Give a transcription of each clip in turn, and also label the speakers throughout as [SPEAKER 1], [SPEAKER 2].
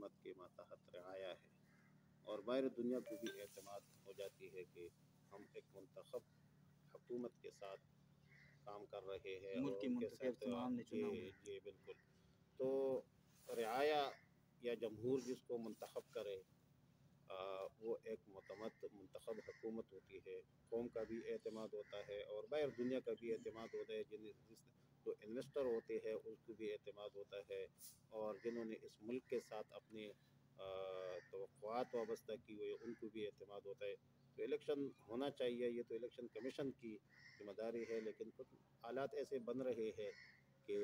[SPEAKER 1] حکومت کے ماتحت رعایا ہے، اور باہر دنیا کو بھی اعتماد ہو جاتی ہے کہ ہم ایک منتخب حکومت کے ساتھ کام کر رہے ہیں
[SPEAKER 2] ملک
[SPEAKER 1] اور
[SPEAKER 2] کے
[SPEAKER 1] ان کے
[SPEAKER 2] منتخب
[SPEAKER 1] ساتھ
[SPEAKER 2] تمام نے چنا ہوا
[SPEAKER 1] جی جی بالکل. تو رعایا یا جمہور جس کو منتخب کرے وہ ایک معتمد منتخب حکومت ہوتی ہے. قوم کا بھی اعتماد ہوتا ہے اور باہر دنیا کا بھی اعتماد ہوتا ہے. جو انویسٹر ہوتے ہیں اس کو بھی اعتماد ہوتا ہے، اور جنہوں نے اس ملک کے ساتھ اپنے توقعات وابستہ کی ہوئی ان کو بھی اعتماد ہوتا ہے. تو الیکشن ہونا چاہیے، یہ تو الیکشن کمیشن کی ذمہ داری ہے، لیکن کچھ حالات ایسے بن رہے ہیں کہ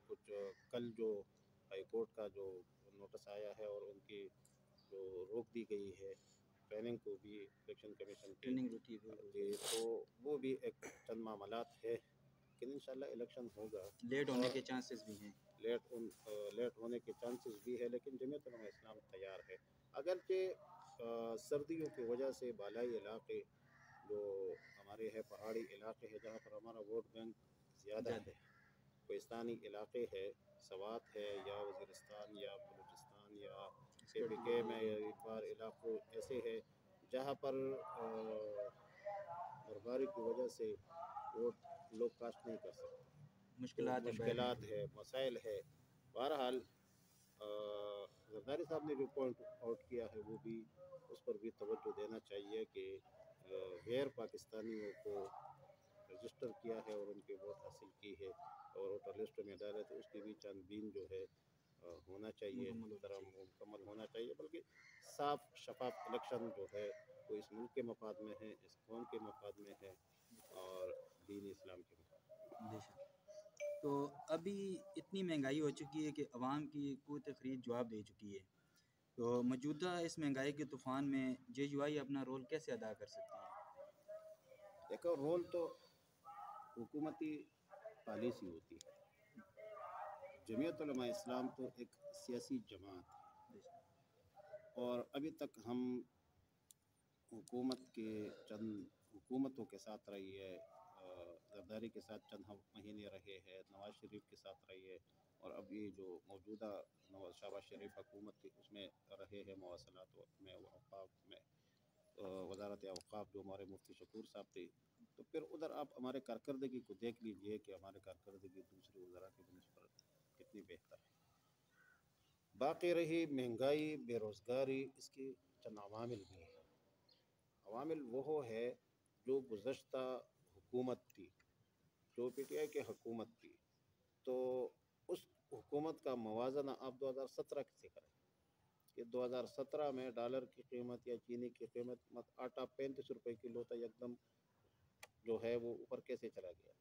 [SPEAKER 1] کچھ کل جو ہائی کورٹ کا جو نوٹس آیا ہے اور ان کی جو روک دی گئی ہے ٹریننگ کو بھی الیکشن کمیشن کی،
[SPEAKER 2] ٹریننگ روکی
[SPEAKER 1] جی تو وہ بھی ایک چند معاملات ہے، لیکن انشاءاللہ الیکشن ہوگا.
[SPEAKER 2] لیٹ ہونے
[SPEAKER 1] اور
[SPEAKER 2] کے چانسز بھی ہیں.
[SPEAKER 1] لیٹ ہونے کے چانسز بھی ہے، لیکن جمعیت علماء اسلام تیار ہے. اگرچہ سردیوں کی وجہ سے بالائی علاقے جو ہمارے ہے پہاڑی علاقے ہیں جہاں پر ہمارا ووٹ بینک زیادہ ہے، کوہستانی علاقے ہے، سوات ہے یا وزیرستان یا بلوچستان یا کے پی کے میں ایک بار علاقوں ایسے ہے جہاں پر برفباری کی وجہ سے ووٹ لوگ کاسٹ نہیں کر سکتے. تو
[SPEAKER 2] مشکلات ہیں
[SPEAKER 1] مشکلات ہے، مسائل ہے. بہرحال زرداری صاحب نے جو پوائنٹ آؤٹ کیا ہے وہ بھی اس پر بھی توجہ دینا چاہیے کہ غیر پاکستانیوں کو رجسٹر کیا ہے اور ان کے ووٹ حاصل کی ہے اور ووٹر لسٹ میں ڈالے، تو اس کی بھی چند بین جو ہے ہونا چاہیے، مکمل ہونا چاہیے. بلکہ صاف شفاف الیکشن جو ہے وہ اس ملک کے مفاد میں ہے، اس قوم کے مفاد میں ہے اور دین اسلام کے مفاد میں.
[SPEAKER 2] بے شک. تو ابھی اتنی مہنگائی ہو چکی ہے کہ عوام کی قوت خرید جواب دے چکی ہے. تو موجودہ اس مہنگائی کے طوفان میں جے یو آئی اپنا رول کیسے ادا کر سکتی ہے؟
[SPEAKER 1] دیکھو رول تو حکومتی پالیسی ہوتی ہے. جمعیت علماء اسلام تو ایک سیاسی جماعت ہے اور ابھی تک ہم حکومتوں کے ساتھ رہی ہے. زرداری کے ساتھ چند مہینے رہے ہیں، نواز شریف کے ساتھ رہی ہے، اور اب یہ جو موجودہ شہباز شریف حکومت تھی اس میں رہے ہیں مواصلات میں، اوقاف میں وزارت اوقاف جو ہمارے مفتی شکور صاحب تھے. تو پھر ادھر آپ ہمارے کارکردگی کو دیکھ لیجئے کہ ہمارے کارکردگی دوسرے وزراء کی بنسبت کتنی بہتر ہے. باقی رہی مہنگائی، بے روزگاری، اس کی چند عوامل بھی ہیں. عوامل وہ ہے جو گزشتہ حکومت تھی، جو پی ٹی آئی کی حکومت تھی، تو اس حکومت کا موازنہ آپ 2017 سے کریں کہ 2017 میں ڈالر کی قیمت یا چینی کی قیمت، آٹا 35 روپے کلو تھا، یکدم جو ہے وہ اوپر کیسے چلا گیا،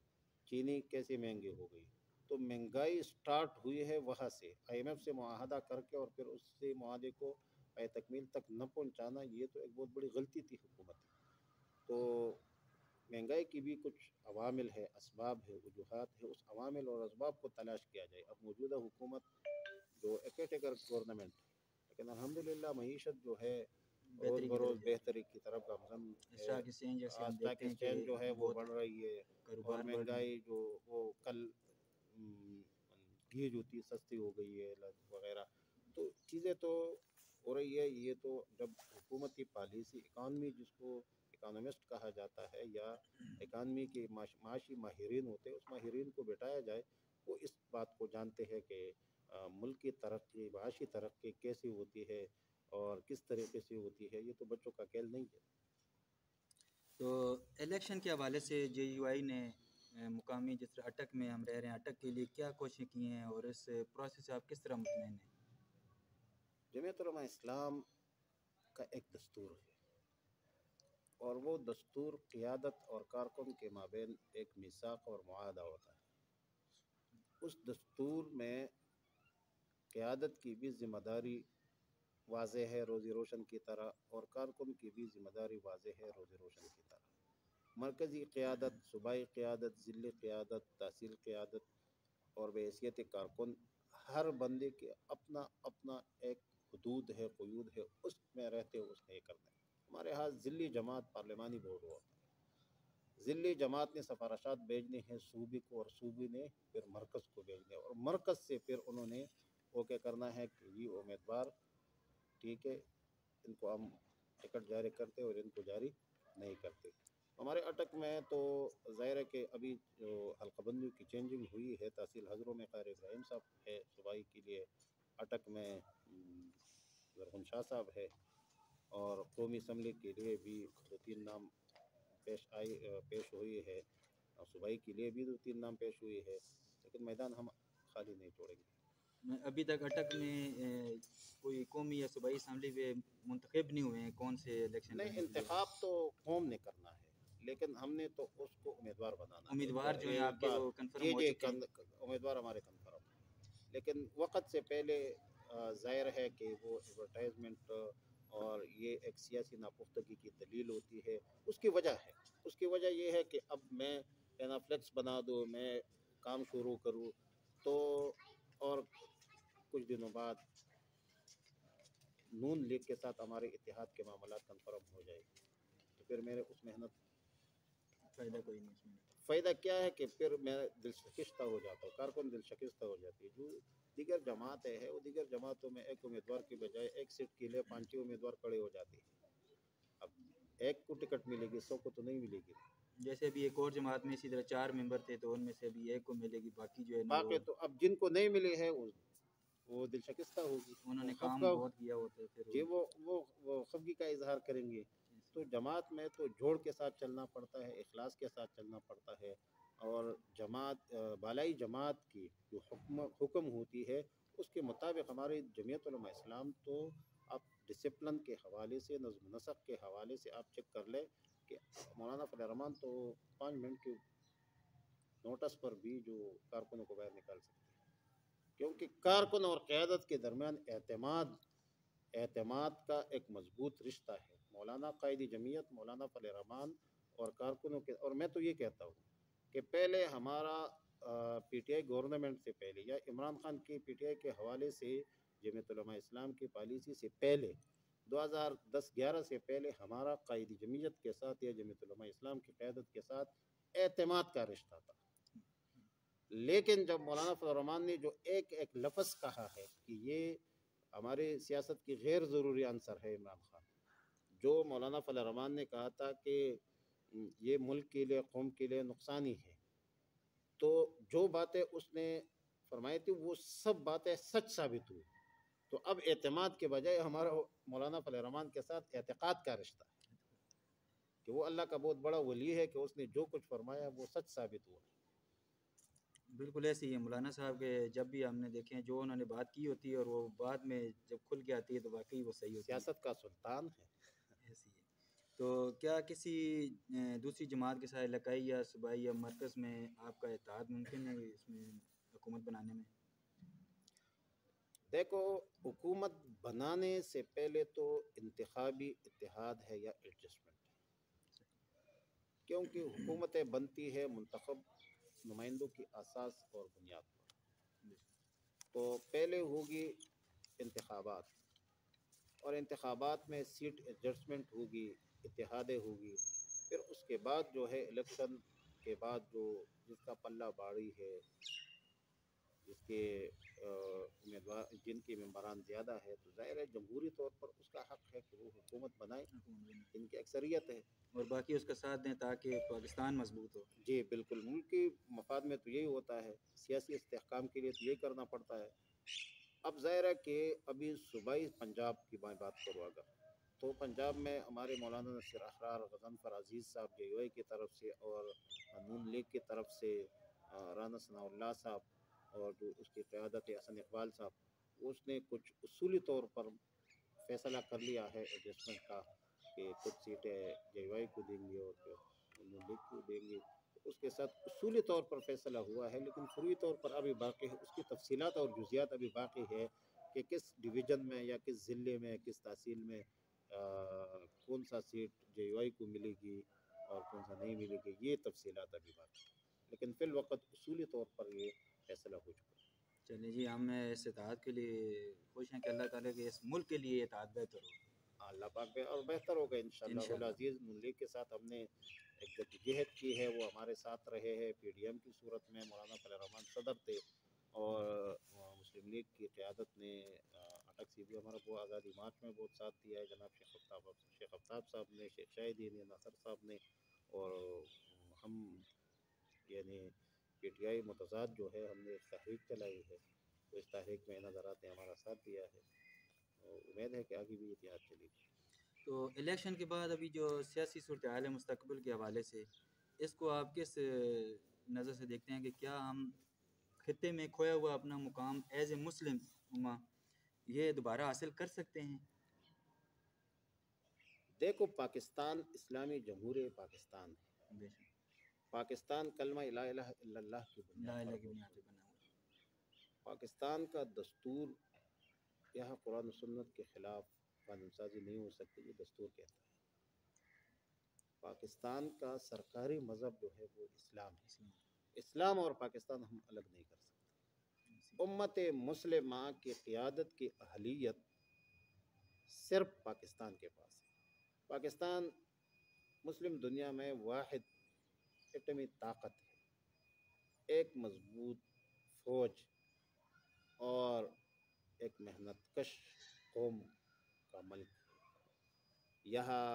[SPEAKER 1] چینی کیسے مہنگی ہو گئی. تو مہنگائی سٹارٹ ہوئی ہے وہاں سے، آئی ایم ایف سے معاہدہ کر کے اور پھر اس سے معاہدے کو تکمیل تک نہ پہنچانا، یہ تو ایک بہت بڑی غلطی تھی حکومت کی. تو مہنگائی کی بھی کچھ عوامل ہے، اسباب ہے، وجوہات ہے. اس عوامل اور اسباب کو تلاش کیا جائے. اب موجودہ حکومت جو ایکیٹیگر گورنمنٹ ہے، لیکن الحمدللہ معیشت جو ہے روز
[SPEAKER 2] بہتری کی
[SPEAKER 1] بروز
[SPEAKER 2] طرف جا رہی
[SPEAKER 1] بہتری کی طرف گامزن ہے.
[SPEAKER 2] اسٹاک ایکسچینج جیسے ہم
[SPEAKER 1] اسٹاک
[SPEAKER 2] دیکھتے ہیں کہ
[SPEAKER 1] ایکسچینج جو ہے وہ
[SPEAKER 2] بہت
[SPEAKER 1] بڑھ رہی ہے، اور
[SPEAKER 2] کاروبار بڑھ رہے ہیں.
[SPEAKER 1] مہنگائی جو وہ کل گھی جو تھی سستی ہو گئی ہے وغیرہ. تو چیزیں تو ہو رہی ہے. یہ تو جب حکومتی پالیسی، اکانومی جس کو اکانومسٹ کہا جاتا ہے یا اکانومی کے معاشی ماہرین ہوتے ہیں، اس ماہرین کو بٹھایا جائے، وہ اس بات کو جانتے ہیں کہ ملک کی ترقی، معاشی ترقی کیسی ہوتی ہے اور کس طریقے سے ہوتی ہے. یہ تو بچوں کا کھیل نہیں ہے.
[SPEAKER 2] تو الیکشن کے حوالے سے جے یو آئی نے مقامی جس طرح اٹک میں ہم رہ رہے ہیں، اٹک کے لیے کیا کوششیں کی ہیں اور اس پروسیس سے آپ کس طرح مطمئن ہیں؟
[SPEAKER 1] جمعیت علماء اسلام کا ایک دستور ہے، اور وہ دستور قیادت اور کارکن کے مابین ایک میثاق اور معاہدہ ہوتا ہے. اس دستور میں قیادت کی بھی ذمہ داری واضح ہے روزی روشن کی طرح، اور کارکن کی بھی ذمہ داری واضح ہے روزی روشن کی طرح. مرکزی قیادت، صوبائی قیادت، ضلعی قیادت، تحصیل قیادت اور بحیثیت کارکن، ہر بندے کے اپنا اپنا ایک حدود ہے، قیود ہے، اس میں رہتے اس نے یہ کرنا ہے. ہمارے ہاں ضلعی جماعت پارلیمانی بورڈ ہوتا ہے. ضلعی جماعت نے سفارشات بھیجنے ہیں صوبے کو، اور صوبے نے پھر مرکز کو بھیجنے، اور مرکز سے پھر انہوں نے اوکے کرنا ہے کہ یہ امیدوار ٹھیک ہے، ان کو ہم ٹکٹ جاری کرتے اور ان کو جاری نہیں کرتے۔ ہمارے اٹک میں تو ظاہر ہے کہ ابھی جو حلقہ بندی کی چینجنگ ہوئی ہے، تحصیل حضروں میں قاری ابراہیم صاحب ہے صوبائی کے لیے، اٹک میں زرغن شاہ صاحب ہے، اور قومی اسمبلی کے لیے بھی 2-3 نام پیش ہوئی ہے، اور صوبائی کے لیے بھی 2-3 نام پیش ہوئی ہے، لیکن میدان ہم خالی نہیں چھوڑیں گے۔
[SPEAKER 2] ابھی تک اٹک میں کوئی قومی یا صوبائی اسمبلی پہ منتخب نہیں ہوئے ہیں کون سے الیکشن
[SPEAKER 1] نہیں،
[SPEAKER 2] لڑنے کے لیے؟
[SPEAKER 1] انتخاب تو قوم نے کرنا ہے، لیکن ہم نے تو اس کو امیدوار بنانا ہے۔
[SPEAKER 2] امیدوار جو ہیں آپ کے وہ کنفرم
[SPEAKER 1] جی
[SPEAKER 2] ہو
[SPEAKER 1] جی،
[SPEAKER 2] چکے ہیں؟
[SPEAKER 1] امیدوار ہمارے کنفرم ہیں، لیکن وقت سے پہلے ظاہر ہے کہ وہ ایڈورٹائزمنٹ اور یہ ایک سیاسی ناپختگی کی دلیل ہوتی ہے، اس کی وجہ ہے۔ اس کی وجہ یہ ہے کہ اب میں پینافلیکس بنا دوں، میں کام شروع کروں تو، اور کچھ دنوں بعد نون لیگ کے ساتھ ہمارے اتحاد کے معاملات کنفرم ہو جائے، تو پھر میرے اس محنت
[SPEAKER 2] فائدہ کوئی نہیں اس میں۔
[SPEAKER 1] فائدہ کیا ہے کہ پھر میں دل شکستہ ہو جاتا ہوں، کارکن دل شکستہ ہو جاتی ہے۔ جو دیگر جماعتیں ہیں، وہ دیگر جماعتوں میں ایک امیدوار کی بجائے ایک سیٹ کے لیے 5 امیدوار کھڑے ہو جاتے ہیں۔ اب ایک کو ٹکٹ ملے گی، 100 کو تو نہیں ملے گی۔
[SPEAKER 2] جیسے ابھی ایک اور جماعت میں اسی طرح 4 ممبر تھے تو ان میں سے ابھی ایک کو ملے گی، باقی جو ہے نا
[SPEAKER 1] باقی تو اب جن کو نہیں ملی ہے وہ دل شکستہ ہوگی،
[SPEAKER 2] انہوں
[SPEAKER 1] وہ
[SPEAKER 2] نے کام
[SPEAKER 1] خفگا،
[SPEAKER 2] بہت کیا ہوتا ہے پھر
[SPEAKER 1] جی وہ خفگی کا اظہار کریں گے۔ تو جماعت میں تو جوڑ کے ساتھ چلنا پڑتا ہے، اخلاص کے ساتھ چلنا پڑتا ہے، اور جماعت بالائی جماعت کی جو حکم ہوتی ہے اس کے مطابق ہماری جمعیت علماء اسلام تو آپ ڈسپلن کے حوالے سے، نظم و نسق کے حوالے سے آپ چیک کر لیں کہ مولانا فضل الرحمان تو 5 منٹ کے نوٹس پر بھی جو کارکنوں کو باہر نکال سکتے ہیں، کیونکہ کارکن اور قیادت کے درمیان اعتماد کا ایک مضبوط رشتہ ہے۔ مولانا قائد جمعیت مولانا فضل الرحمان اور کارکنوں کے، اور میں تو یہ کہتا ہوں کہ پہلے ہمارا پی ٹی آئی گورنمنٹ سے پہلے یا عمران خان کی پی ٹی آئی کے حوالے سے جمعیت علماء اسلام کی پالیسی سے پہلے 2010-11 سے پہلے ہمارا قائد جمعیت کے ساتھ یا جمعیت علماء اسلام کی قیادت کے ساتھ اعتماد کا رشتہ تھا، لیکن جب مولانا فضل الرحمان نے جو ایک لفظ کہا ہے کہ یہ ہمارے سیاست کی غیر ضروری عنصر ہے، عمران خان جو مولانا فضل الرحمان نے کہا تھا کہ یہ ملک کے لیے، قوم کے لیے نقصانی ہے، تو جو باتیں اس نے فرمائی تھی وہ سب باتیں سچ ثابت ہوئی۔ تو اب اعتماد کے بجائے ہمارا مولانا فضل الرحمان کے ساتھ اعتقاد کا رشتہ ہے کہ وہ اللہ کا بہت بڑا ولی ہے کہ اس نے جو کچھ فرمایا وہ سچ ثابت ہوا۔
[SPEAKER 2] بالکل ایسے ہی ہے مولانا صاحب کے، جب بھی ہم نے دیکھے ہیں جو انہوں نے بات کی ہوتی ہے اور وہ بعد میں جب کھل کے آتی ہے تو واقعی وہ صحیح ہوتی ہے۔
[SPEAKER 1] سیاست کا سلطان ہے۔
[SPEAKER 2] ایسی ہے۔ تو کیا کسی دوسری جماعت کے ساتھ علاقائی یا صوبائی یا مرکز میں آپ کا اتحاد ممکن ہے اس میں حکومت بنانے میں؟
[SPEAKER 1] دیکھو، حکومت بنانے سے پہلے تو انتخابی اتحاد ہے یا ایڈجسٹمنٹ ہے، کیونکہ حکومتیں بنتی ہے منتخب نمائندوں کی اساس اور بنیاد پر۔ تو پہلے ہوگی انتخابات، اور انتخابات میں سیٹ ایڈجسٹمنٹ ہوگی، اتحادیں ہوگی، پھر اس کے بعد جو ہے الیکشن کے بعد جو جس کا پلہ بھاری ہے، جس کے امیدوار جن کے ممبران زیادہ ہے، تو ظاہر ہے جمہوری طور پر اس کا حق ہے کہ وہ حکومت بنائے، ان کی اکثریت ہے،
[SPEAKER 2] اور باقی اس کا ساتھ دیں تاکہ پاکستان مضبوط ہو۔
[SPEAKER 1] جی بالکل، ملک کی مفاد میں تو یہی ہوتا ہے، سیاسی استحکام کے لیے تو یہی کرنا پڑتا ہے۔ اب ظاہر ہے کہ ابھی صوبائی پنجاب کی میں بات کروں اگر، تو پنجاب میں ہمارے مولانا نصیر احرار غضنفر عزیز صاحب جے یو آئی کی طرف سے اور نون لیگ کی طرف سے رانا ثناء اللہ صاحب اور جو اس کی قیادت حسن اقبال صاحب، اس نے کچھ اصولی طور پر فیصلہ کر لیا ہے ایڈجسٹمنٹ کا کہ کچھ سیٹیں جے یو آئی کو دیں گے اور پھر نون لیگ کو دیں گے۔ اس کے ساتھ اصولی طور پر فیصلہ ہوا ہے، لیکن فروعی طور پر ابھی باقی ہے، اس کی تفصیلات اور جزیات ابھی باقی ہے کہ کس ڈویژن میں یا کس ضلع میں، کس تحصیل میں کون سا سیٹ جے یو آئی کو ملے گی اور کون سا نہیں ملے گی، یہ تفصیلات ابھی باقی ہے، لیکن فی الوقت اصولی طور پر یہ فیصلہ ہو چکا ہے۔
[SPEAKER 2] چلیں جی، ہم اس اتحاد کے لیے خوش ہیں کہ اللہ تعالیٰ کے اس ملک کے لیے اتحاد بہتر ہو۔
[SPEAKER 1] اللہ پاک پہ اور بہتر ہوگا انشاءاللہ العزیز۔ نون لیگ کے ساتھ ہم نے ایک جدوجہد کی ہے، وہ ہمارے ساتھ رہے ہیں، پی ڈی ایم کی صورت میں مولانا فضل الرحمان صدر تھے، اور مسلم مسلم لیگ کی قیادت نے اٹک سی بھی ہمارا وہ آزادی مارچ میں بہت ساتھ دیا ہے، جناب شیخ آفتاب صاحب نے، شیخ شاہدین نے، ناصر صاحب نے، اور ہم یعنی پی ٹی آئی متضاد جو ہے ہم نے ایک تحریک چلائی ہے، تو اس تحریک میں نظرات نے ہمارا ساتھ دیا ہے، امید ہے کہ آگے بھی اتحاد چلے گی۔
[SPEAKER 2] تو الیکشن کے بعد ابھی جو سیاسی صورتحال ہے مستقبل کے حوالے سے، اس کو آپ کس نظر سے دیکھتے ہیں کہ کیا ہم خطے میں کھویا ہوا اپنا مقام ایز اے مسلم امہ یہ دوبارہ حاصل کر سکتے ہیں؟
[SPEAKER 1] دیکھو، پاکستان اسلامی جمہوریہ پاکستان ہے،
[SPEAKER 2] بے شک،
[SPEAKER 1] پاکستان کلمہ لا الہ الا اللہ کی
[SPEAKER 2] لا
[SPEAKER 1] بنیاد پر
[SPEAKER 2] الہ کی
[SPEAKER 1] ہو۔
[SPEAKER 2] بنیاد پہ بنا ہوا
[SPEAKER 1] پاکستان کا دستور یہاں قرآن و سنت کے خلاف قانون سازی نہیں ہو سکتی، یہ دستور کہتا ہے۔ پاکستان کا سرکاری مذہب جو ہے وہ اسلام ہے،
[SPEAKER 2] اسلام
[SPEAKER 1] اسلام اور پاکستان ہم الگ نہیں کر سکتے۔ امت مسلمہ کی قیادت کی اہلیت صرف پاکستان کے پاس ہے۔ پاکستان مسلم دنیا میں واحد ایٹمی طاقت ہے، ایک مضبوط فوج اور ایک محنت کش قوم کا ملک ہے۔ یہاں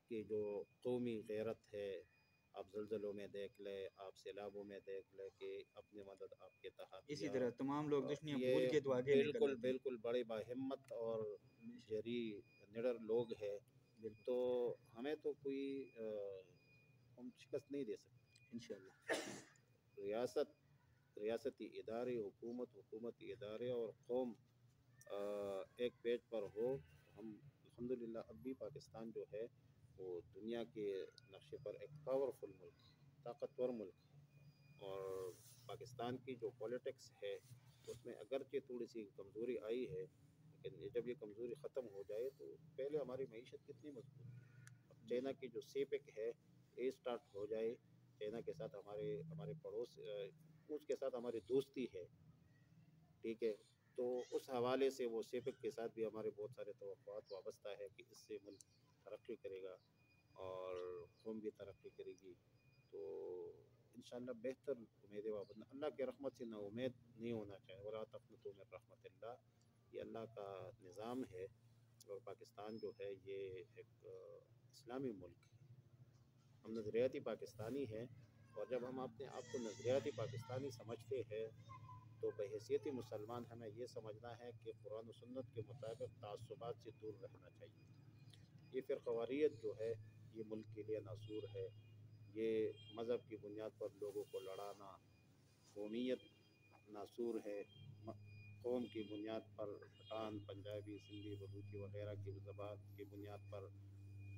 [SPEAKER 1] کی جو قومی غیرت ہے، آپ زلزلوں میں دیکھ لیں، آپ سیلابوں میں دیکھ لیں کہ اپنی مدد آپ کے تحت،
[SPEAKER 2] اسی
[SPEAKER 1] یا
[SPEAKER 2] طرح تمام لوگ دشمنیاں بھول
[SPEAKER 1] یہ
[SPEAKER 2] کے تو آگے نکل
[SPEAKER 1] بالکل
[SPEAKER 2] آتے ہیں۔
[SPEAKER 1] بالکل بڑے باہمت اور
[SPEAKER 2] بے شک،
[SPEAKER 1] جری نڈر لوگ ہیں،
[SPEAKER 2] بالکل
[SPEAKER 1] تو ہمیں تو کوئی ہم شکست نہیں دے سکتے۔
[SPEAKER 2] انشاءاللہ۔
[SPEAKER 1] ریاستی ادارے، حکومتی ادارے اور قوم ایک پیج پر ہو، ہم الحمدللہ اب بھی پاکستان جو ہے وہ دنیا کے نقشے پر ایک پاورفل ملک، طاقتور ملک ہے۔ اور پاکستان کی جو پولیٹکس ہے اس میں اگرچہ تھوڑی سی کمزوری آئی ہے، لیکن جب یہ کمزوری ختم ہو جائے تو پہلے ہماری معیشت کتنی مضبوط تھی۔ اب چائنا کی جو سیپک ہے یہ اسٹارٹ ہو جائے، چائنا کے ساتھ ہمارے پڑوس اس کے ساتھ ہماری دوستی ہے، ٹھیک ہے، تو اس حوالے سے وہ سیپک کے ساتھ بھی ہمارے بہت سارے توقعات وابستہ ہے کہ اس سے ملک ترقی کرے گا اور قوم بھی ترقی کرے گی، تو انشاءاللہ بہتر امید ہے۔ اللہ کے رحمت سے نا امید نہیں ہونا چاہیے، وَلَا تَقْنَطُوا مِن رَحْمَتِ اللَّهِ، یہ اللہ کا نظام ہے۔ اور پاکستان جو ہے یہ ایک اسلامی ملک ہے، ہم نظریاتی پاکستانی ہیں، اور جب ہم اپنے آپ کو نظریاتی پاکستانی سمجھتے ہیں تو بحیثیت مسلمان ہمیں یہ سمجھنا ہے کہ قرآن و سنت کے مطابق تعصبات سے دور رہنا چاہیے۔ یہ فرقواریت جو ہے یہ ملک کے لیے ناسور ہے، یہ مذہب کی بنیاد پر لوگوں کو لڑانا، قومیت ناسور ہے، قوم کی بنیاد پر پٹھان، پنجابی، سندھی، بلوچی وغیرہ کی زبان کی بنیاد پر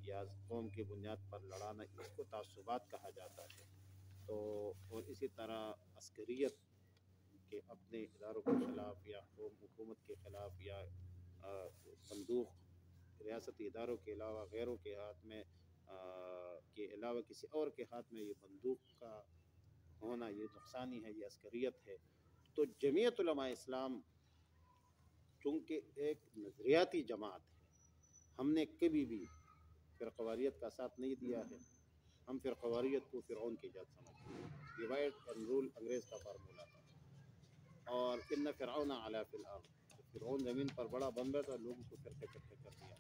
[SPEAKER 1] یا قوم کی بنیاد پر لڑانا، اس کو تعصبات کہا جاتا ہے۔ تو اور اسی طرح عسکریت کے اپنے اداروں کے خلاف یا قوم حکومت کے خلاف یا بندوق ریاستی اداروں کے علاوہ غیروں کے ہاتھ میں کے علاوہ کسی اور کے ہاتھ میں یہ بندوق کا ہونا یہ نقصانی ہے، یہ عسکریت ہے۔ تو جمعیت علماء اسلام چونکہ ایک نظریاتی جماعت ہے، ہم نے کبھی بھی فرقواریت کا ساتھ نہیں دیا ہے۔ ہم فرقواریت کو فرعون کی ایجاد سمجھتے ہیں، ڈیوائڈ اینڈ رول انگریز کا فارمولہ تھا، اور ان فرعون علا فی الارض، فرعون زمین پر بڑا بن گیا تھا، لوگوں کو فرقے فرقے کر دیا۔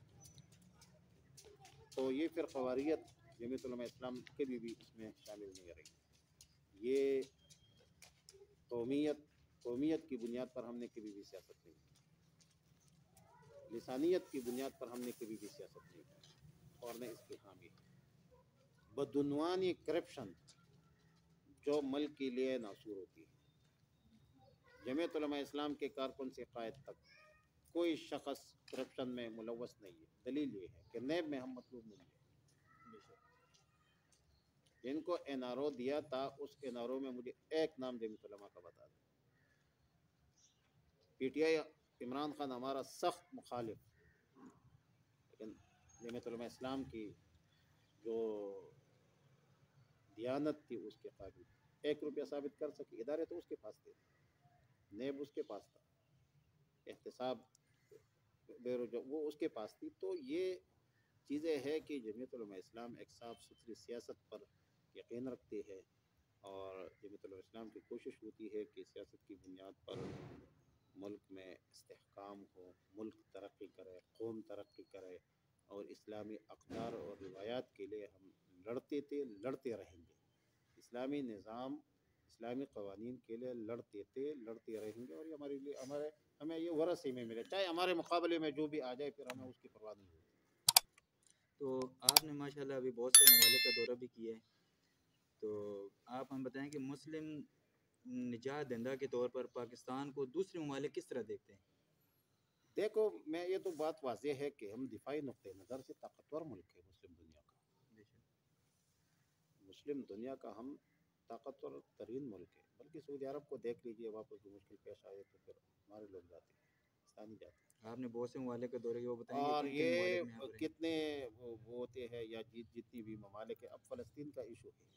[SPEAKER 1] تو یہ فرقواریت جمعیت علماء اسلام کبھی بھی اس میں شامل نہیں رہی۔ یہ قومیت کی بنیاد پر ہم نے کبھی بھی سیاست نہیں کی، لسانیت کی بنیاد پر ہم نے کبھی بھی سیاست نہیں کی، اور نہ اس کی حامی ہے۔ بدعنوانی کرپشن جو ملک کے لیے ناسور ہوتی ہے، جمعیت علماء اسلام کے کارکن سے قائد تک کوئی شخص کرپشن میں ملوث نہیں ہے۔ دلیل یہ ہے کہ نیب میں ہم مطلوب نہیں ہے۔ جن کو این آر او دیا تھا اس این آر او میں مجھے ایک نام جمعیت علماء کا بتا دیں۔ P T I Imran Khan ہمارا سخت مخالف، لیکن جمعیت علماء اسلام کی جو دیانت تھی اس کے قابل 1 روپیہ ثابت کر سکے، ادارے تو اس کے پاس تھے، نیب اس کے پاس تھا، احتساب وہ اس کے پاس تھی۔ تو یہ چیزیں ہے کہ جمعیت علماء اسلام ایک صاف ستھری سیاست پر یقین رکھتے ہیں، اور جمعیت الاسلام کی کوشش ہوتی ہے کہ سیاست کی بنیاد پر ملک میں استحکام ہو، ملک ترقی کرے، قوم ترقی کرے، اور اسلامی اقدار اور روایات کے لیے ہم لڑتے تھے، لڑتے رہیں گے۔ اسلامی نظام، اسلامی قوانین کے لیے لڑتے تھے، لڑتے رہیں گے، اور یہ ہمارے لیے ہمیں یہ ورثے میں ملے، چاہے ہمارے مقابلے میں جو بھی آ جائے، پھر ہمیں اس کی پرواہ نہیں ہوتی۔
[SPEAKER 2] تو آپ نے ماشاءاللہ ابھی بہت سے ممالک کا دورہ بھی کیا ہے، تو آپ ہم بتائیں کہ مسلم نجات دہندہ کے طور پر پاکستان کو دوسرے ممالک کس طرح دیکھتے ہیں؟
[SPEAKER 1] دیکھو، میں یہ تو بات واضح ہے کہ ہم دفاعی نقطۂ نظر سے طاقتور ملک ہے مسلم دنیا کا، مسلم دنیا کا ہم طاقتور ترین ملک ہے، بلکہ سعودی عرب کو دیکھ لیجئے، وہاں پر کوئی مشکل پیش آئے تو پھر ہمارے لوگ جاتے ہیں، پاکستانی جاتے ہیں۔
[SPEAKER 2] آپ نے بہت سے ممالک کا دورہ کیا، وہ بتائیں گے
[SPEAKER 1] اور
[SPEAKER 2] کن کن
[SPEAKER 1] یہ
[SPEAKER 2] ممالک میں آپ رہے ہیں؟
[SPEAKER 1] کتنے وہ ہوتے ہیں، یا جتنی بھی ممالک ہیں، اب فلسطین کا ایشو ہے،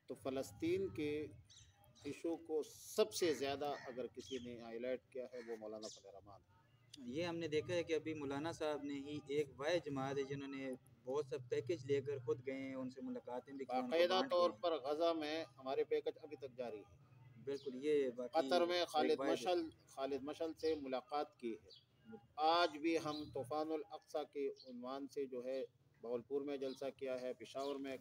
[SPEAKER 1] تو فلسطین کے ایشو کو سب سے زیادہ اگر کسی نے ہائی لائٹ کیا ہے وہ مولانا فضل الرحمان ہے۔
[SPEAKER 2] یہ ہم نے دیکھا ہے کہ ابھی مولانا صاحب نے ہی ایک واحد جماعت ہے جنہوں نے بہت سا پیکج لے کر خود گئے ہیں، ان سے ملاقاتیں بھی کی ہیں، ان کو
[SPEAKER 1] باقاعدہ
[SPEAKER 2] بانٹ کے
[SPEAKER 1] طور
[SPEAKER 2] ہیں۔
[SPEAKER 1] پر غزہ میں ہمارے پیکج ابھی تک جاری ہے۔
[SPEAKER 2] بالکل، یہ باقی
[SPEAKER 1] قطر میں
[SPEAKER 2] ایک واحد ہے۔
[SPEAKER 1] خالد مشعل سے ملاقات کی ہے۔ آج بھی ہم طوفان الاقصی کے عنوان سے جو ہے بہاولپور میں جلسہ کیا ہے، پشاور میں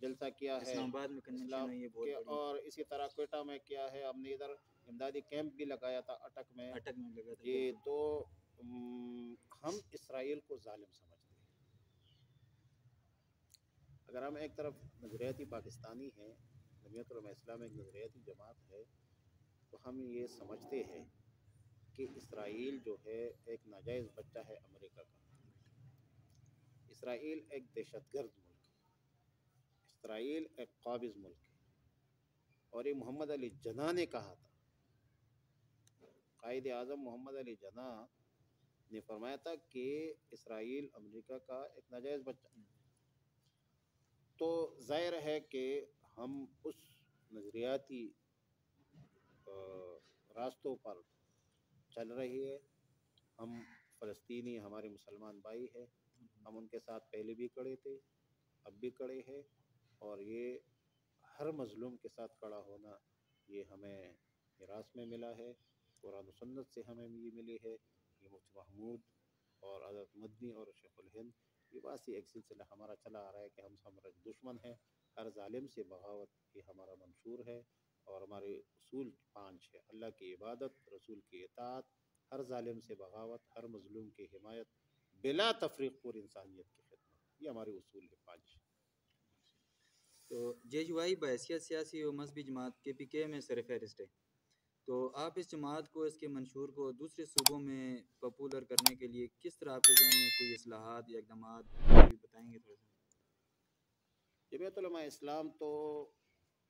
[SPEAKER 1] جلسہ کیا ہے،
[SPEAKER 2] اسلام آباد میں کنونشن
[SPEAKER 1] اسلام
[SPEAKER 2] ہوئی ہے بہت
[SPEAKER 1] کے،
[SPEAKER 2] بڑی،
[SPEAKER 1] اور اسی طرح کوئٹہ میں کیا ہے، ہم نے ادھر امدادی کیمپ بھی لگایا تھا اٹک میں۔
[SPEAKER 2] اٹک میں لگا تھا،
[SPEAKER 1] یہ
[SPEAKER 2] بالکل۔
[SPEAKER 1] تو ہم اسرائیل کو ظالم سمجھتے ہیں۔ اگر ہم ایک طرف نظریاتی پاکستانی ہیں، جمعیت علماء اسلام ایک نظریاتی جماعت ہے، تو ہم یہ سمجھتے ہیں کہ اسرائیل جو ہے ایک ناجائز بچہ ہے امریکہ کا۔ اسرائیل ایک دہشت گرد ملک ہے، اسرائیل ایک قابض ملک ہے، اور یہ محمد علی جناح نے کہا تھا، قائد اعظم محمد علی جناح نے فرمایا تھا کہ اسرائیل امریکہ کا ایک ناجائز بچہ ہے۔ تو ظاہر ہے کہ ہم اس نظریاتی راستوں پر چل رہی ہے۔ ہم فلسطینی ہمارے مسلمان بھائی ہیں، ہم ان کے ساتھ پہلے بھی کھڑے تھے، اب بھی کھڑے ہیں، اور یہ ہر مظلوم کے ساتھ کھڑا ہونا یہ ہمیں میراث میں ملا ہے، قرآن و سنت سے ہمیں یہ ملی ہے۔ یہ مفتی محمود اور حضرت مدنی اور شیخ الہند، یہ واسی ایک سلسلہ ہمارا چلا آ رہا ہے کہ ہم ہمارا دشمن ہے، ہر ظالم سے بغاوت، یہ ہمارا منشور ہے، اور ہمارے اصول 5 ہے: اللہ کی عبادت، رسول کی اطاعت، ہر ظالم سے بغاوت، ہر مظلوم کی حمایت، بلا تفریق پوری انسانیت کی خدمت، یہ ہمارے اصول ہے 5۔
[SPEAKER 2] تو جے یو آئی بحیثیت سیاسی و مذہبی جماعت کے پی کے میں سر فہرست ہے، تو آپ اس جماعت کو، اس کے منشور کو دوسرے صوبوں میں پاپولر کرنے کے لیے کس طرح آپ کے ذہن میں کوئی اصلاحات یا اقدامات بھی بتائیں گے تھوڑا سا؟
[SPEAKER 1] جمعیت علماء اسلام تو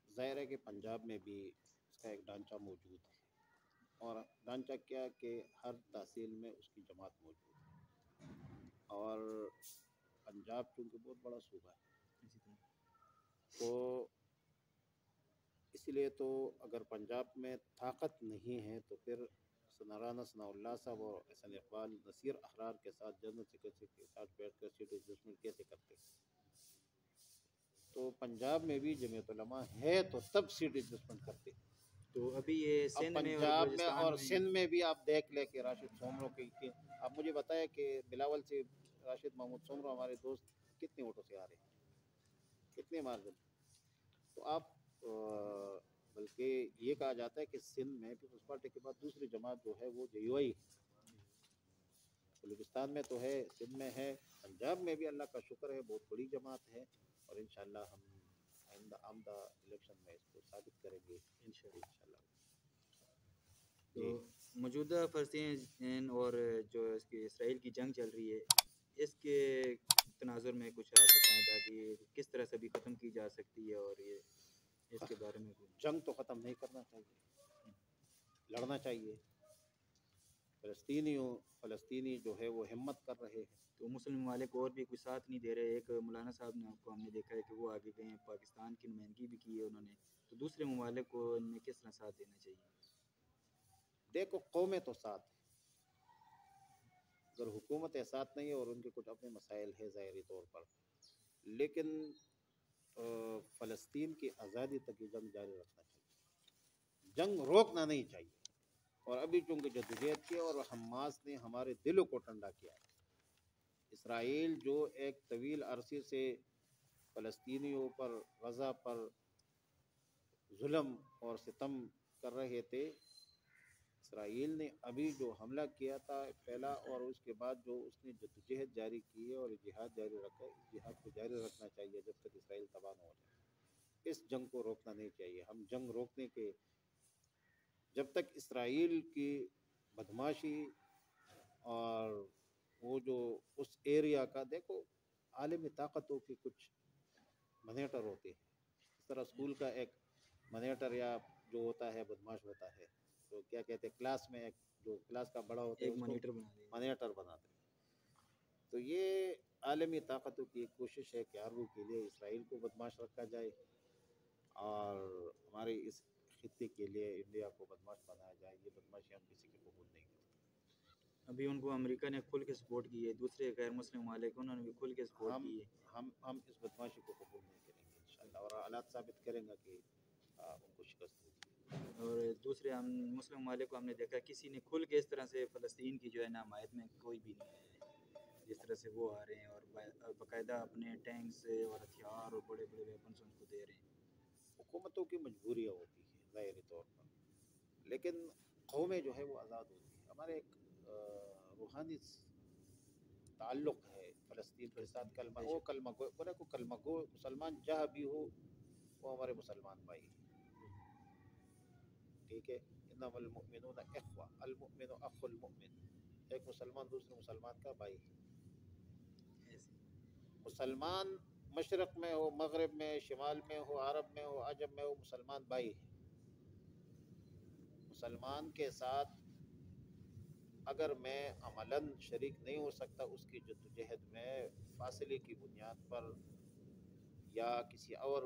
[SPEAKER 1] ظاہر ہے کہ پنجاب میں بھی اس کا ایک ڈھانچہ موجود ہے، اور ڈھانچہ کیا کہ ہر تحصیل میں اس کی جماعت موجود ہے، اور پنجاب چونکہ بہت بڑا صوبہ ہے،
[SPEAKER 2] اسی طرح
[SPEAKER 1] تو اس لیے تو اگر پنجاب میں طاقت نہیں ہے تو پھر رانا ثناء اللہ صاحب اور احسن اقبال نصیر احرار کے ساتھ جنرل سیکرٹری کے ساتھ بیٹھ کر سیٹ ایڈجسٹمنٹ کیسے کرتے ہیں؟ تو پنجاب میں بھی جمعیت علماء ہے تو تب سیٹ ایڈجسٹمنٹ کرتے ہیں۔
[SPEAKER 2] تو ابھی یہ
[SPEAKER 1] اب
[SPEAKER 2] سندھ میں اور
[SPEAKER 1] پنجاب میں
[SPEAKER 2] بلوچستان
[SPEAKER 1] اور
[SPEAKER 2] میں،
[SPEAKER 1] سندھ میں بھی آپ دیکھ لیں کہ راشد سومرو کے آپ مجھے بتائیں کہ بلاول سے راشد محمود سومرو ہمارے دوست کتنے ووٹوں سے آ رہے ہیں، کتنے مارجن؟ تو آپ بلکہ یہ کہا جاتا ہے کہ سندھ میں پیپلز پارٹی کے بعد دوسری جماعت جو ہے وہ جے یو آئی ہے، بلوچستان میں تو ہے، سندھ میں ہے، پنجاب میں بھی اللہ کا شکر ہے بہت بڑی جماعت ہے، اور انشاءاللہ ہم آمدہ الیکشن میں اس کو ثابت کریں گے انشاءاللہ۔
[SPEAKER 2] تو موجودہ فلسطین اور جو اس کی اسرائیل کی جنگ چل رہی ہے، اس کے تناظر میں کچھ آپ بتائیں تاکہ یہ کس طرح سے بھی ختم کی جا سکتی ہے، اور یہ اس کے بارے میں
[SPEAKER 1] جنگ تو ختم نہیں کرنا چاہیے، لڑنا چاہیے۔ فلسطینی جو ہے وہ ہمت کر رہے ہیں۔
[SPEAKER 2] تو مسلم ممالک اور بھی کوئی ساتھ نہیں دے رہے؟ ایک مولانا صاحب نے آپ کو ہم نے دیکھا ہے کہ وہ آگے گئے ہیں، پاکستان کی نمائندگی بھی کی ہے انہوں نے، تو دوسرے ممالک کو ان میں کس طرح ساتھ دینا چاہیے؟
[SPEAKER 1] دیکھو، قومیں تو ساتھ ہیں، اگر حکومتیں ساتھ نہیں ہیں اور ان کے کچھ اپنے مسائل ہیں ظاہری طور پر، لیکن فلسطین کی آزادی تک یہ جنگ جاری رکھنا چاہیے، جنگ روکنا نہیں چاہیے۔ اور ابھی چونکہ جدوجہد کی اور حماس نے ہمارے دلوں کو ٹھنڈا کیا ہے، اسرائیل جو ایک طویل عرصے سے فلسطینیوں پر، غزہ پر ظلم اور ستم کر رہے تھے، اسرائیل نے ابھی جو حملہ کیا تھا پہلا، اور اس کے بعد جو اس نے جدوجہد جاری کی ہے اور جہاد جاری رکھا ہے، اس جہاد کو جاری رکھنا چاہیے جب تک اسرائیل تباہ نہ ہو جائے۔ اس جنگ کو روکنا نہیں چاہیے۔ ہم جنگ روکنے کے، جب تک اسرائیل کی بدماشی اور وہ جو اس ایریا کا، دیکھو عالمی طاقتوں کی کچھ منیٹر ہوتے ہیں، اس طرح اسکول کا ایک منیٹر یا جو ہوتا ہے بدماش ہوتا ہے، تو کیا کہتے ہیں کلاس میں ایک جو کلاس کا بڑا ہوتا ہے
[SPEAKER 2] ایک
[SPEAKER 1] اس کو
[SPEAKER 2] مانیٹر بنا دیں۔
[SPEAKER 1] منیٹر بناتے ہیں۔ تو یہ عالمی طاقتوں کی ایک کوشش ہے کہ ہر روح کے لیے اسرائیل کو بدماش رکھا جائے، اور ہمارے اس خطے کے لیے انڈیا کو بدماش بنایا جائے۔ یہ بدماشی ہم کسی کی قبول نہیں کرتے۔
[SPEAKER 2] ابھی ان کو امریکہ نے کھل کے سپورٹ کی ہے، دوسرے غیر مسلم ممالک انہوں نے بھی کھل کے سپورٹ
[SPEAKER 1] ہم
[SPEAKER 2] کی ہے۔
[SPEAKER 1] ہم اس بدماشی کو قبول نہیں کریں گے انشاءاللہ، اور حالات ثابت کریں گا کہ ان کو شکست ہوگی۔
[SPEAKER 2] اور دوسرے ہم مسلم ممالک کو ہم نے دیکھا کسی نے کھل کے اس طرح سے فلسطین کی جو ہے نا حمایت میں کوئی بھی نہیں ہے، جس طرح سے وہ آ رہے ہیں اور باقاعدہ اپنے ٹینک سے اور ہتھیار اور بڑے بڑے ویپنس ان کو دے رہے ہیں۔
[SPEAKER 1] حکومتوں کی مجبوریاں ہوتی ہیں ظاہری طور پر، لیکن قومیں جو ہے وہ آزاد ہوتی ہیں۔ ہمارے ایک روحانی تعلق ہے فلسطین کے ساتھ، کلمہ
[SPEAKER 2] بے
[SPEAKER 1] وہ
[SPEAKER 2] شک۔
[SPEAKER 1] کلمہ گو، بولے کو کلمہ گو مسلمان جہاں بھی ہو وہ ہمارے مسلمان بھائی ہیں، ٹھیک ہے۔ انما المؤمنون اخوہ، المؤمن اخو المؤمن، ایک مسلمان دوسرے مسلمان کا بھائی ہے۔
[SPEAKER 2] ایسے
[SPEAKER 1] مسلمان مشرق میں ہو، مغرب میں، شمال میں ہو، عرب میں ہو، عجم میں ہو، مسلمان بھائی ہے۔ مسلمان کے ساتھ اگر میں عملاً شریک نہیں ہو سکتا اس کی جدوجہد میں، فاصلے کی بنیاد پر یا کسی اور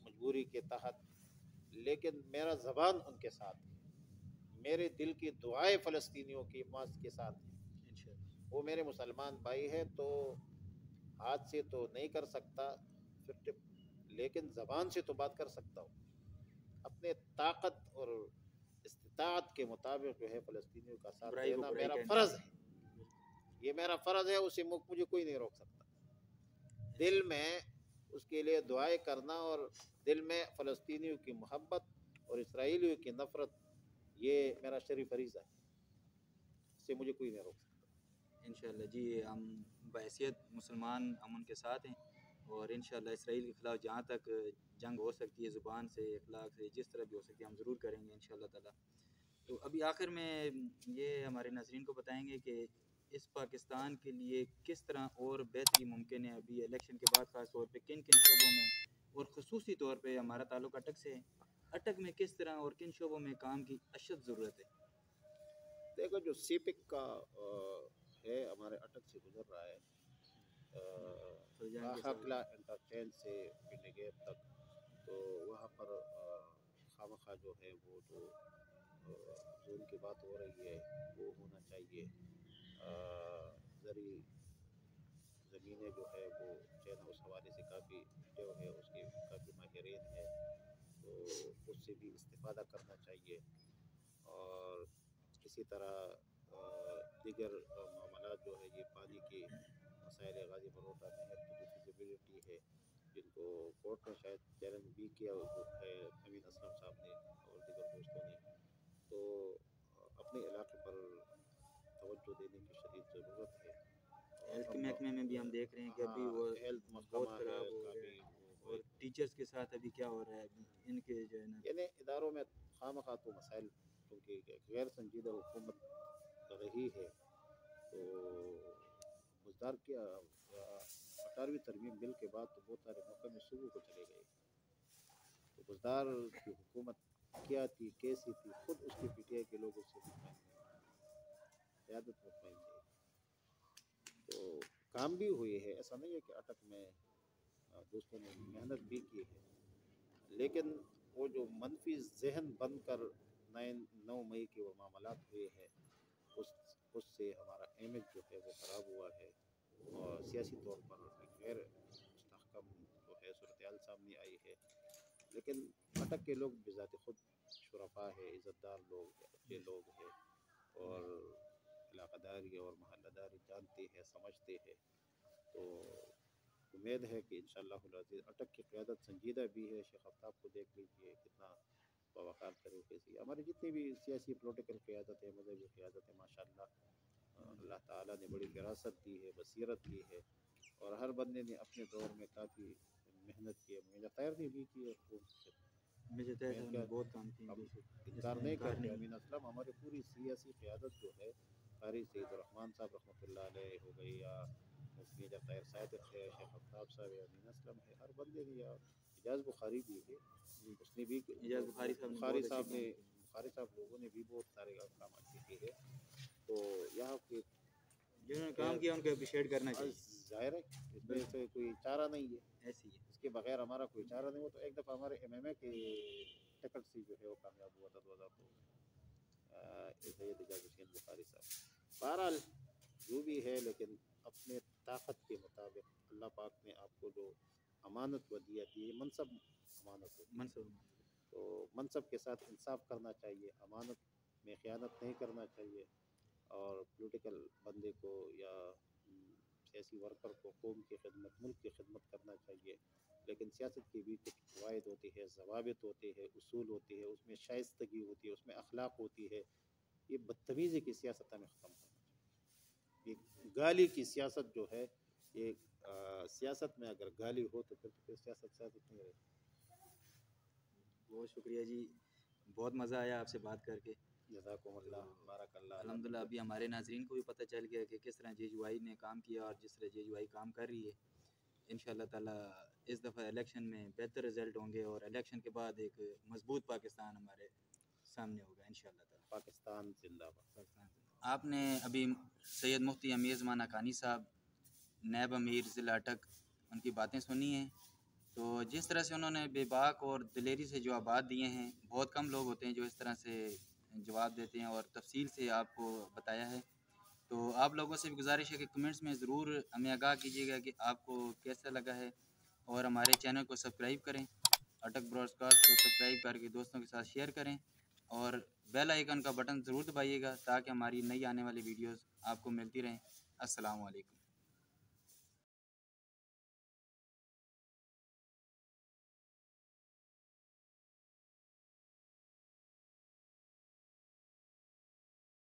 [SPEAKER 1] مجبوری کے تحت، لیکن میرا زبان ان کے ساتھ ہے، میرے دل کی دعائیں فلسطینیوں کی ماس کے ساتھ ہیں،
[SPEAKER 2] انشاءاللہ۔
[SPEAKER 1] وہ میرے مسلمان بھائی ہیں، تو ہاتھ سے تو نہیں کر سکتا پھر، لیکن زبان سے تو بات کر سکتا ہوں۔ اپنے طاقت اور استطاعت کے مطابق جو ہے فلسطینیوں کا ساتھ
[SPEAKER 2] برائی کو
[SPEAKER 1] دینا
[SPEAKER 2] برائی
[SPEAKER 1] میرا
[SPEAKER 2] کا
[SPEAKER 1] فرض
[SPEAKER 2] انکار۔
[SPEAKER 1] ہے، یہ میرا فرض ہے، اسے مجھے کوئی نہیں روک سکتا۔ دل میں اس کے لیے دعائیں کرنا اور دل میں فلسطینیوں کی محبت اور اسرائیلیوں کی نفرت، یہ میرا شرعی فریضہ ہے، اس سے مجھے کوئی نہیں روک سکتا۔
[SPEAKER 2] انشاءاللہ جی، ہم بحیثیت مسلمان ہم ان کے ساتھ ہیں، اور انشاءاللہ اسرائیل کے خلاف جہاں تک جنگ ہو سکتی ہے زبان سے، اخلاق سے، جس طرح بھی ہو سکتی ہے ہم ضرور کریں گے انشاءاللہ تعالیٰ۔ تو ابھی آخر میں یہ ہمارے ناظرین کو بتائیں گے کہ اس پاکستان کے لیے کس طرح اور بہتری ممکن ہے ابھی الیکشن کے بعد، خاص طور پہ کن کن شعبوں میں، اور خصوصی طور پہ ہمارا تعلق اٹک سے ہے، اٹک میں کس طرح اور کن شعبوں میں کام کی اشد ضرورت ہے؟
[SPEAKER 1] دیکھو جو سی پک کا ہے ہمارے اٹک سے گزر رہا ہے،
[SPEAKER 2] فیضان کے ساتھ
[SPEAKER 1] باخاکلا انٹرچینج سے پنڈی گیٹ تک، تو وہاں پر خواہ جو ہے وہ جو زون کی بات ہو رہی ہے وہ ہونا چاہیے۔ زرعی زمینیں جو ہے وہ چین اس حوالے سے کافی جو ہے اس کے کافی ماہرین ہے، تو اس سے بھی استفادہ کرنا چاہیے۔ اور اسی طرح دیگر معاملات جو ہے یہ پانی کے مسائل، غازی بروٹا نہر کی جو فیزیبلٹی ہے، جن کو کورٹ نے شاید چیلنج بھی کیا ہے امین اسلم صاحب نے اور دیگر دوستوں نے، تو اپنے علاقے پر توجہ دینے کی شدید ضرورت ہے۔ اور
[SPEAKER 2] ہیلتھ کے
[SPEAKER 1] ہم
[SPEAKER 2] محکمے میں بھی ہم دیکھ رہے ہیں کہ ابھی وہ
[SPEAKER 1] ہیلتھ
[SPEAKER 2] بہت
[SPEAKER 1] محکمہ ہے
[SPEAKER 2] خراب ہو رہا
[SPEAKER 1] کافی،
[SPEAKER 2] ہے، اور ٹیچرز کے ساتھ ابھی کیا ہو رہا ہے ابھی ان کے جو ہے نا،
[SPEAKER 1] یعنی اداروں میں خواہ تو مسائل کیونکہ غیر سنجیدہ حکومت رہی ہے، تو بزدار کیا 18ویں ترمیم بل کے بعد تو بہت سارے محکمے صوبوں کو چلے گئے، تو بزدار کی حکومت کیا تھی، کیسی تھی، خود اس کے پی ٹی آئی کے لوگ اس سے مطمئن نہیں، قیادت مطمئن نہیں، تو کام بھی ہوئے ہے، ایسا نہیں ہے کہ اٹک میں دوستوں نے محنت بھی کی ہے، لیکن وہ جو منفی ذہن بن کر 9 مئی کے وہ معاملات ہوئے ہیں، اس سے ہمارا امیج جو ہے وہ خراب ہوا ہے، اور سیاسی طور پر ایک غیر مستحکم جو ہے صورتحال صورتحال سامنے آئی ہے، لیکن اٹک کے لوگ بذات خود شرفا ہے، عزت دار لوگ اچھے لوگ ہیں، اور علاقہ داری اور محلہ داری جانتے ہیں، سمجھتے ہیں. تو امید ہے کہ انشاءاللہ العزیز اٹک کی قیادت سنجیدہ بھی ہے. شیخ آفتاب کو دیکھ لیجیے کتنا باوقار طریقے سے ہماری جتنی بھی سیاسی پولیٹیکل قیادت ہے، مذہبی قیادت ہے، ماشاءاللہ اللہ تعالیٰ نے بڑی فراست دی ہے، بصیرت دی ہے، اور ہر بندے نے اپنے دور میں کافی محنت کی ہے. میرا طاہر نے بھی کی ہے خوب
[SPEAKER 3] مجھے طے صاحب نے بہت کام کیے
[SPEAKER 1] ہم
[SPEAKER 3] ہیں،
[SPEAKER 1] انکار نہیں کرتے. امین اسلم ہماری پوری سیاسی قیادت جو ہے، قاری سید الرحمن صاحب رحمۃ اللہ علیہ ہو گئی، یا مفتی اجاز طاہر صادق ہے، شیخ آفتاب صاحب ہے، امین اسلم ہے، ہر بندے نے، یا اجاز بخاری بھی ہے، اس نے بھی
[SPEAKER 3] اجاز بخاری صاحب نے
[SPEAKER 1] بخاری
[SPEAKER 3] بہت
[SPEAKER 1] صاحب
[SPEAKER 3] اچھے
[SPEAKER 1] نے
[SPEAKER 3] کام کیے.
[SPEAKER 1] بخاری صاحب لوگوں نے بھی بہت سارے کام اچھے کیے ہیں. تو یہاں کی
[SPEAKER 3] جنہوں نے کام کیا ان کو اپریشیٹ کرنا چاہیے.
[SPEAKER 1] ظاہر ہے اس میں سے کوئی چارہ نہیں ہے،
[SPEAKER 3] ایسی ہے.
[SPEAKER 1] اس کے بغیر ہمارا کوئی چارہ نہیں. وہ تو ایک دفعہ ہمارے MMA کے ٹکٹ سے جو ہے وہ کامیاب ہوا تھا 2002 میں، سید اجاز حسین بخاری صاحب. بہرحال جو بھی ہے، لیکن اپنے طاقت کے مطابق اللہ پاک نے آپ کو جو امانت ودیعہ دی ہے، منصب امانت ہوتی ہے،
[SPEAKER 3] منصور
[SPEAKER 1] تو منصب کے ساتھ انصاف کرنا چاہیے، امانت میں خیانت نہیں کرنا چاہیے، اور پولیٹیکل بندے کو یا سیاسی ورکر کو قوم کی خدمت، ملک کی خدمت کرنا چاہیے. لیکن سیاست کے بھی کچھ قواعد ہوتے ہیں، ضوابط ہوتے ہیں، اصول ہوتے ہیں، اس میں شائستگی ہوتی ہے، اس میں اخلاق ہوتی ہے. یہ بدتمیزی کی سیاست ہمیں ختم کرنا چاہیے. یہ گالی کی سیاست جو ہے، یہ سیاست میں اگر گالی ہو تو پھر سیاست سیاست نہیں رہتی.
[SPEAKER 3] بہت شکریہ جی، بہت مزہ آیا آپ سے بات کر کے.
[SPEAKER 1] جزاکم اللہ، بارک اللہ.
[SPEAKER 3] الحمدللہ ابھی ہمارے ناظرین کو بھی پتہ چل گیا کہ کس طرح JJY نے کام کیا اور جس طرح JJY کام کر رہی ہے. انشاءاللہ تعالی اس دفعہ الیکشن میں بہتر رزلٹ ہوں گے، اور الیکشن کے بعد ایک مضبوط پاکستان ہمارے سامنے ہوگا انشاءاللہ تعالی.
[SPEAKER 1] پاکستان زندہ باد.
[SPEAKER 2] آپ نے ابھی سید مفتی امیر زمان حقانی صاحب، نائب امیر ضلع اٹک، ان کی باتیں سنی ہیں. تو جس طرح سے انہوں نے بے باک اور دلیری سے جوابات دیے ہیں، بہت کم لوگ ہوتے ہیں جو اس طرح سے جواب دیتے ہیں اور تفصیل سے آپ کو بتایا ہے. تو آپ لوگوں سے بھی گزارش ہے کہ کمنٹس میں ضرور ہمیں آگاہ کیجیے گا کہ آپ کو کیسا لگا ہے، اور ہمارے چینل کو سبسکرائب کریں، اٹک براڈ کاسٹ کو سبسکرائب کر کے دوستوں کے ساتھ شیئر کریں، اور بیل آئیکن کا بٹن ضرور دبائیے گا تاکہ ہماری نئی آنے والی ویڈیوز آپ کو ملتی رہیں. السلام علیکم.